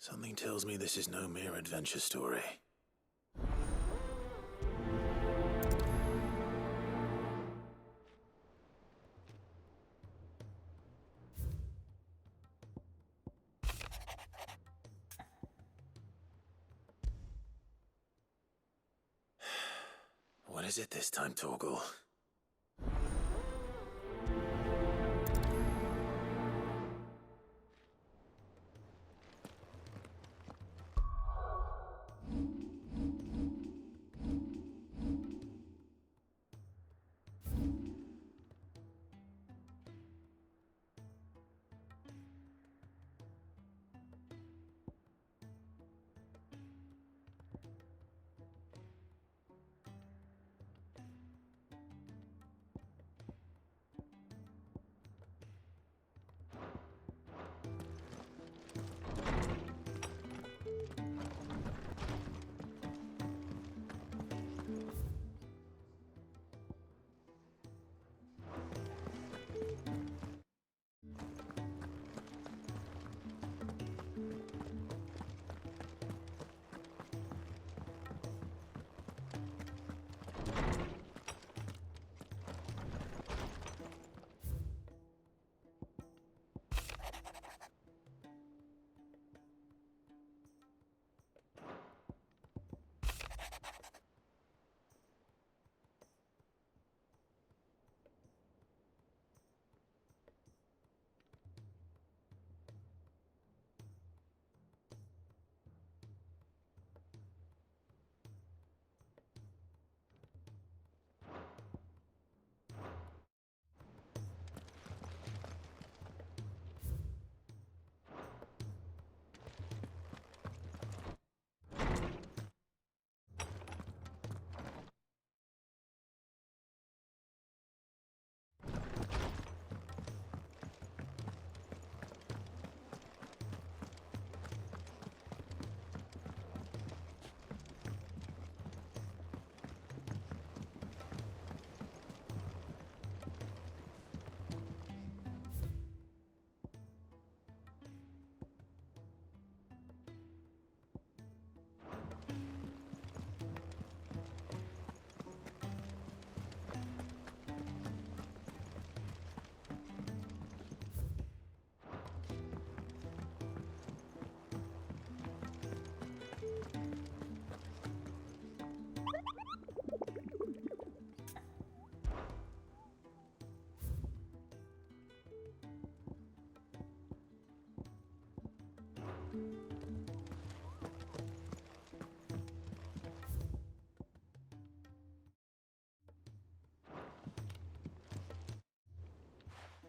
Something tells me this is no mere adventure story. What is it this time, Torgal?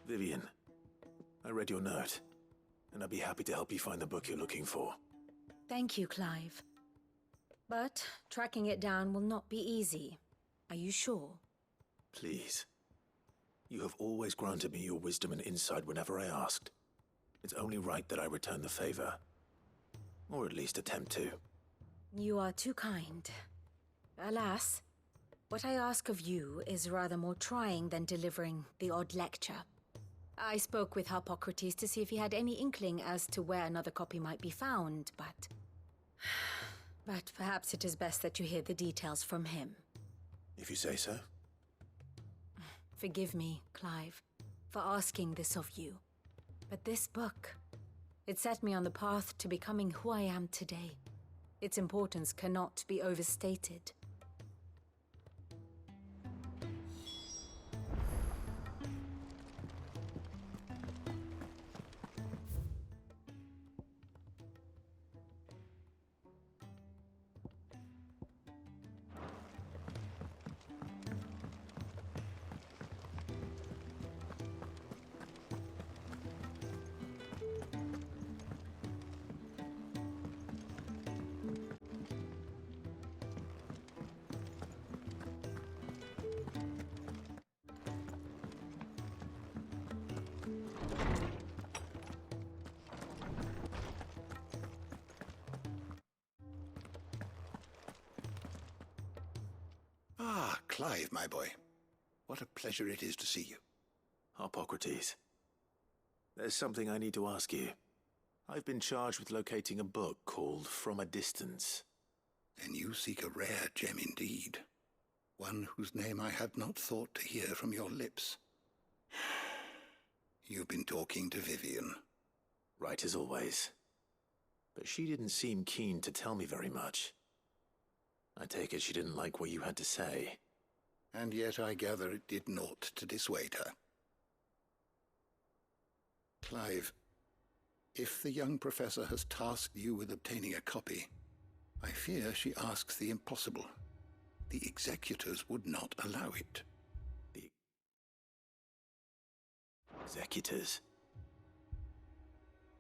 Vivian, I read your note, and I'd be happy to help you find the book you're looking for. Thank you, Clive. But tracking it down will not be easy. Are you sure? Please. You have always granted me your wisdom and insight whenever I asked. It's only right that I return the favor. Or at least attempt to. You are too kind. Alas, what I ask of you is rather more trying than delivering the odd lecture. I spoke with Harpocrates to see if he had any inkling as to where another copy might be found, but... But perhaps it is best that you hear the details from him. If you say so. Forgive me, Clive, for asking this of you. But this book, it set me on the path to becoming who I am today. Its importance cannot be overstated. Ah, Clive, my boy. What a pleasure it is to see you. Harpocrates, there's something I need to ask you. I've been charged with locating a book called From a Distance. Then you seek a rare gem indeed. One whose name I had not thought to hear from your lips. You've been talking to Vivian. Right as always. But she didn't seem keen to tell me very much. I take it she didn't like what you had to say. And yet I gather it did naught to dissuade her. Clive, if the young professor has tasked you with obtaining a copy, I fear she asks the impossible. The executors would not allow it. The executors?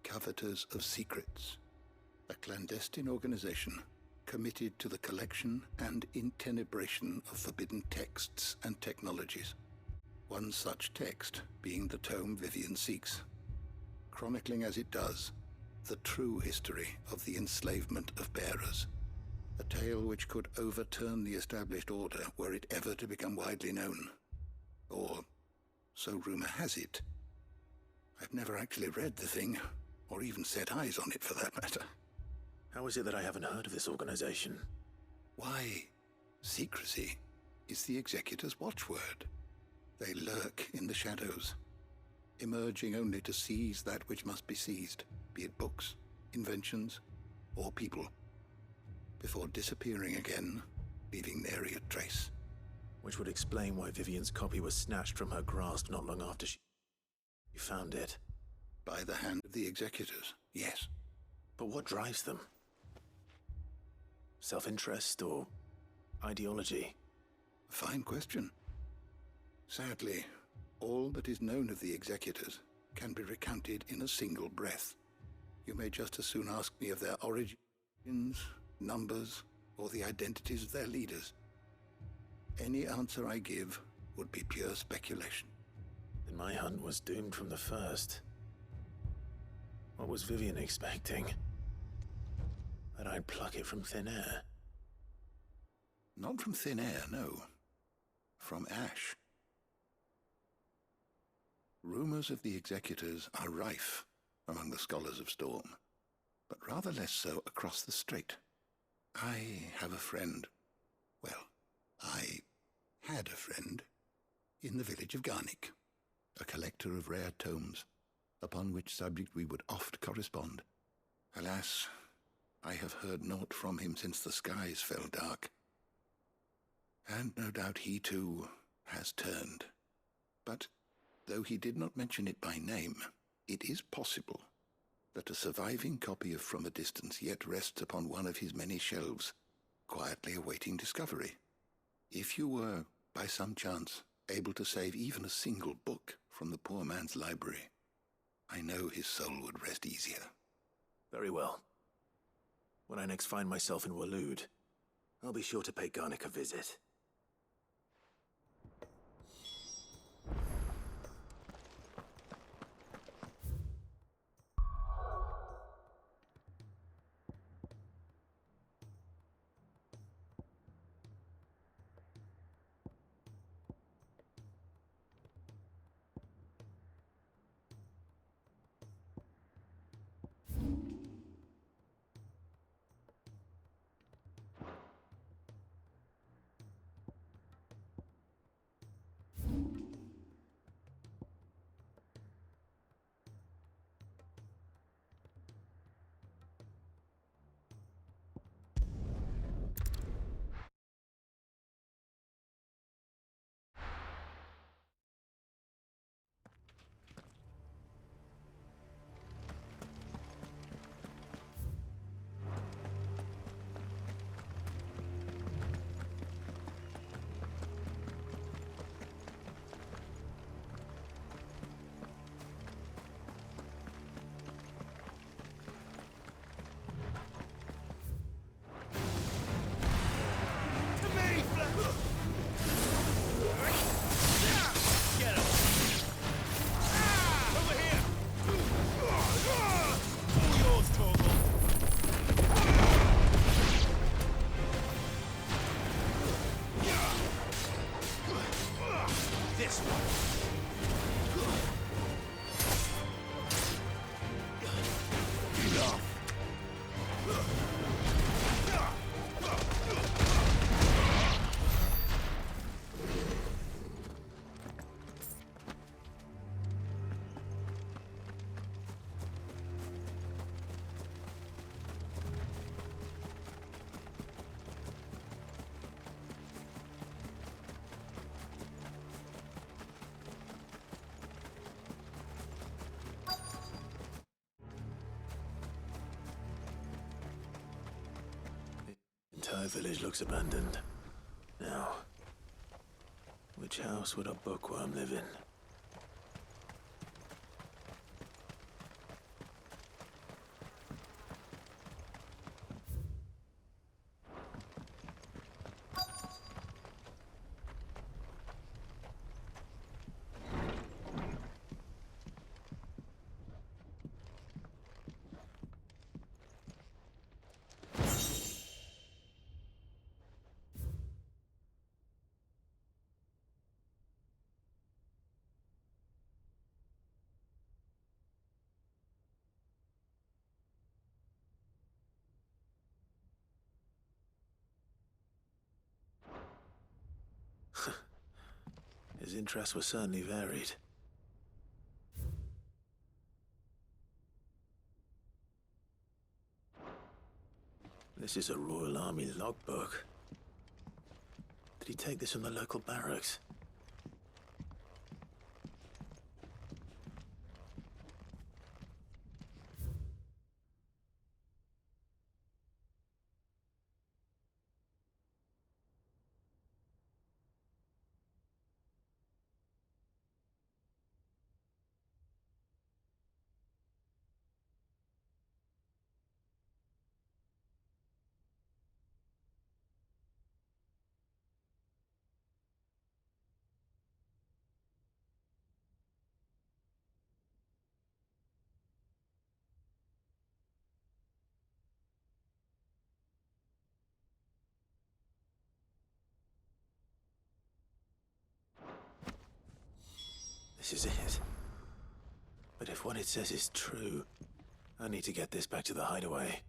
Coveters of Secrets. A clandestine organization committed to the collection and intenebration of forbidden texts and technologies. One such text being the tome Vivian seeks, chronicling as it does the true history of the enslavement of bearers. A tale which could overturn the established order were it ever to become widely known. Or, so rumor has it. I've never actually read the thing, or even set eyes on it for that matter. How is it that I haven't heard of this organization? Why, secrecy is the executor's watchword. They lurk in the shadows, emerging only to seize that which must be seized, be it books, inventions, or people, before disappearing again, leaving nary a trace. Which would explain why Vivian's copy was snatched from her grasp not long after she found it. By the hand of the executors, yes. But what drives them? Self-interest or ideology? A fine question. Sadly, all that is known of the executors can be recounted in a single breath. You may just as soon ask me of their origins, numbers, or the identities of their leaders. Any answer I give would be pure speculation. Then my hunt was doomed from the first. What was Vivian expecting? That I'd pluck it from thin air? Not from thin air, no. From ash. Rumors of the executors are rife among the scholars of Storm, but rather less so across the strait. I have a friend. Well, I had a friend in the village of Garnick, a collector of rare tomes, upon which subject we would oft correspond. Alas, I have heard naught from him since the skies fell dark. And no doubt he too has turned. But though he did not mention it by name, it is possible that a surviving copy of From a Distance yet rests upon one of his many shelves, quietly awaiting discovery. If you were, by some chance, able to save even a single book from the poor man's library, I know his soul would rest easier. Very well. When I next find myself in Waloed, I'll be sure to pay Garnick a visit. entire village looks abandoned. Now, which house would a bookworm live in? His interests were certainly varied. This is a Royal Army logbook. Did he take this from the local barracks? This is it. But if what it says is true, I need to get this back to the hideaway.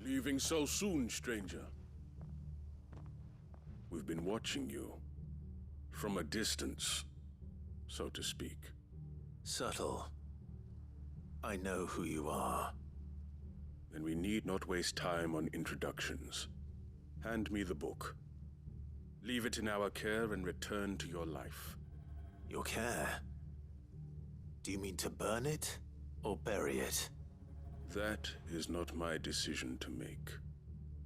Leaving so soon, stranger? We've been watching you. From a distance, so to speak. Subtle. I know who you are. Then we need not waste time on introductions. Hand me the book. Leave it in our care and return to your life. Your care? Do you mean to burn it or bury it? That is not my decision to make.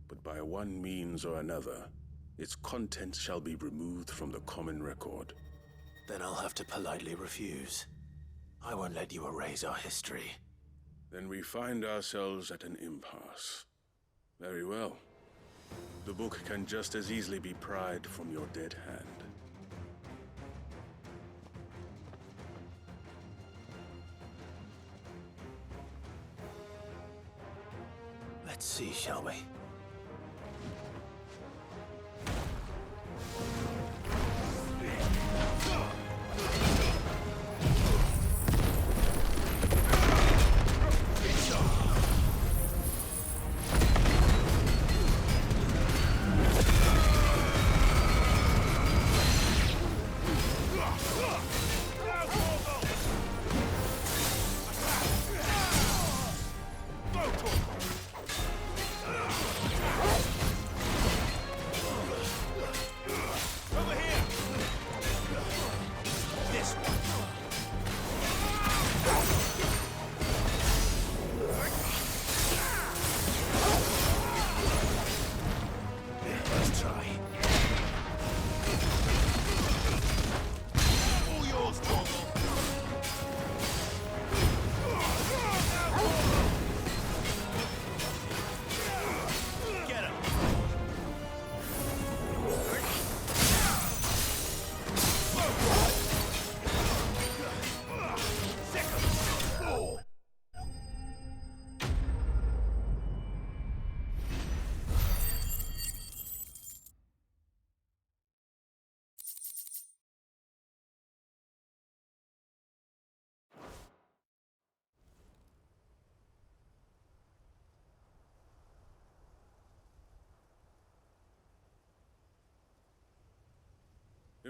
But by one means or another, its contents shall be removed from the common record. Then I'll have to politely refuse. I won't let you erase our history. Then we find ourselves at an impasse. Very well. The book can just as easily be pried from your dead hand. Let's see, shall we?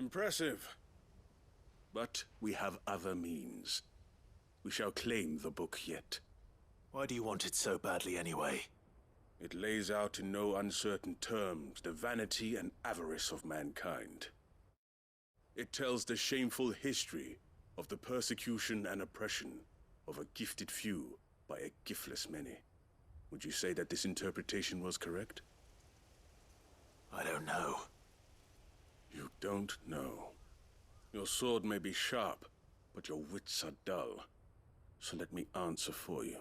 Impressive. But we have other means. We shall claim the book yet. Why do you want it so badly anyway? It lays out in no uncertain terms the vanity and avarice of mankind. It tells the shameful history of the persecution and oppression of a gifted few by a giftless many. Would you say that this interpretation was correct? I don't know. You don't know. Your sword may be sharp, but your wits are dull. So let me answer for you.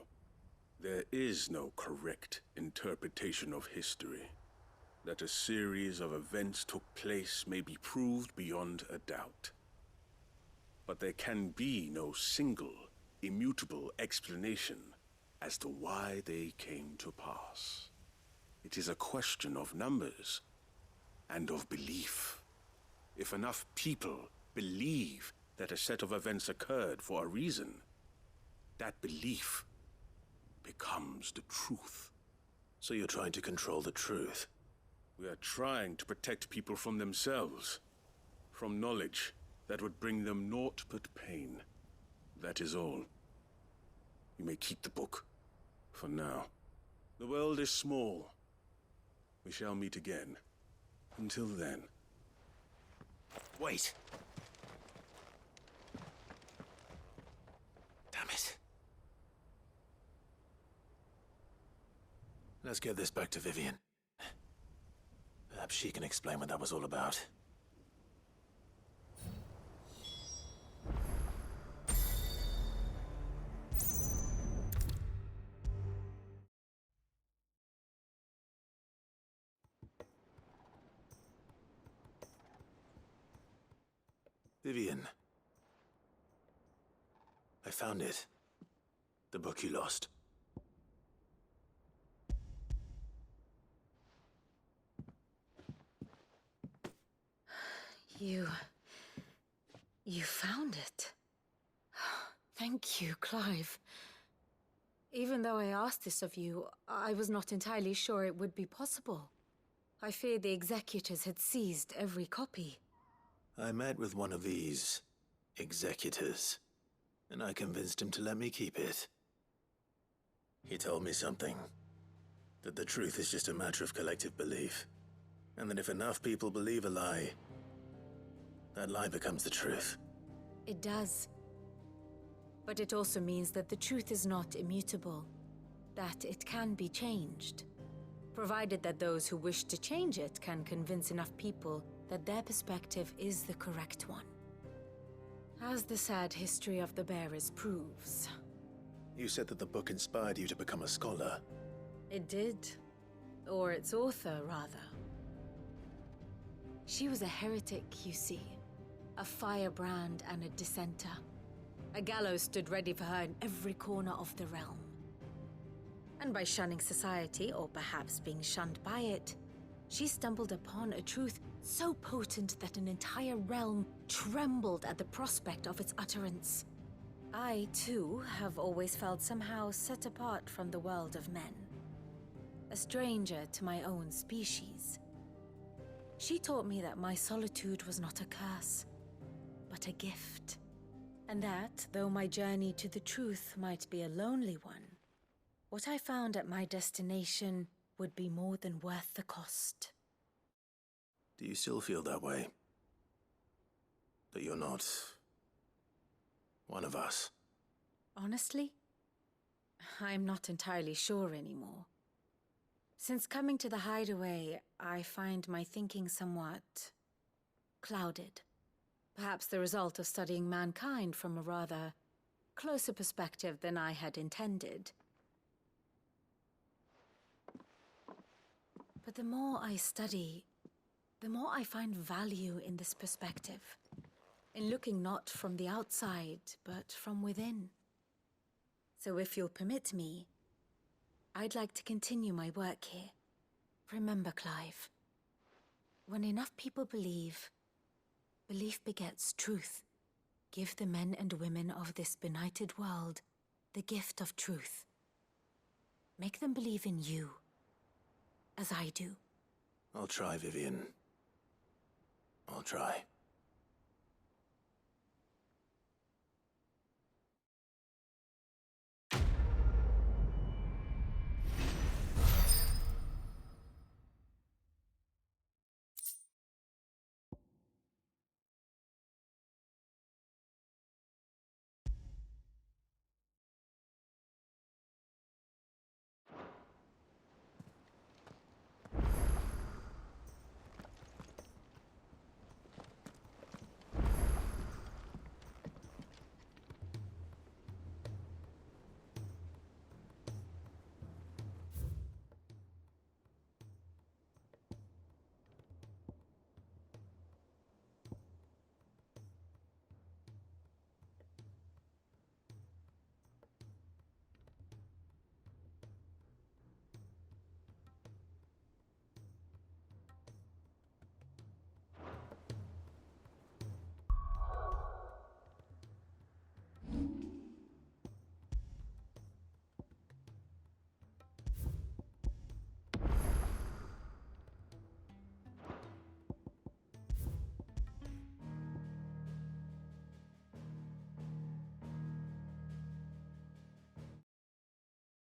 There is no correct interpretation of history. That a series of events took place may be proved beyond a doubt. But there can be no single, immutable explanation as to why they came to pass. It is a question of numbers and of belief. If enough people believe that a set of events occurred for a reason, that belief becomes the truth. So you're trying to control the truth? We are trying to protect people from themselves, from knowledge that would bring them naught but pain. That is all. You may keep the book, for now. The world is small. We shall meet again. Until then. Wait! Damn it. Let's get this back to Vivian. Perhaps she can explain what that was all about. Vivian. I found it. The book you lost. You found it. Thank you, Clive. Even though I asked this of you, I was not entirely sure it would be possible. I feared the executors had seized every copy. I met with one of these executors, and I convinced him to let me keep it. He told me something. That the truth is just a matter of collective belief. And that if enough people believe a lie, that lie becomes the truth. It does. But it also means that the truth is not immutable. That it can be changed. Provided that those who wish to change it can convince enough people that their perspective is the correct one. As the sad history of the bearers proves. You said that the book inspired you to become a scholar. It did. Or its author, rather. She was a heretic, you see. A firebrand and a dissenter. A gallows stood ready for her in every corner of the realm. And by shunning society, or perhaps being shunned by it, she stumbled upon a truth so potent that an entire realm trembled at the prospect of its utterance. I, too, have always felt somehow set apart from the world of men. A stranger to my own species. She taught me that my solitude was not a curse, but a gift. And that, though my journey to the truth might be a lonely one, what I found at my destination would be more than worth the cost. Do you still feel that way? That you're not one of us? Honestly, I'm not entirely sure anymore. Since coming to the hideaway, I find my thinking somewhat clouded. Perhaps the result of studying mankind from a rather closer perspective than I had intended. But the more I study, the more I find value in this perspective. In looking not from the outside, but from within. So if you'll permit me, I'd like to continue my work here. Remember, Clive, when enough people believe, belief begets truth. Give the men and women of this benighted world the gift of truth. Make them believe in you, as I do. I'll try, Vivian. I'll try.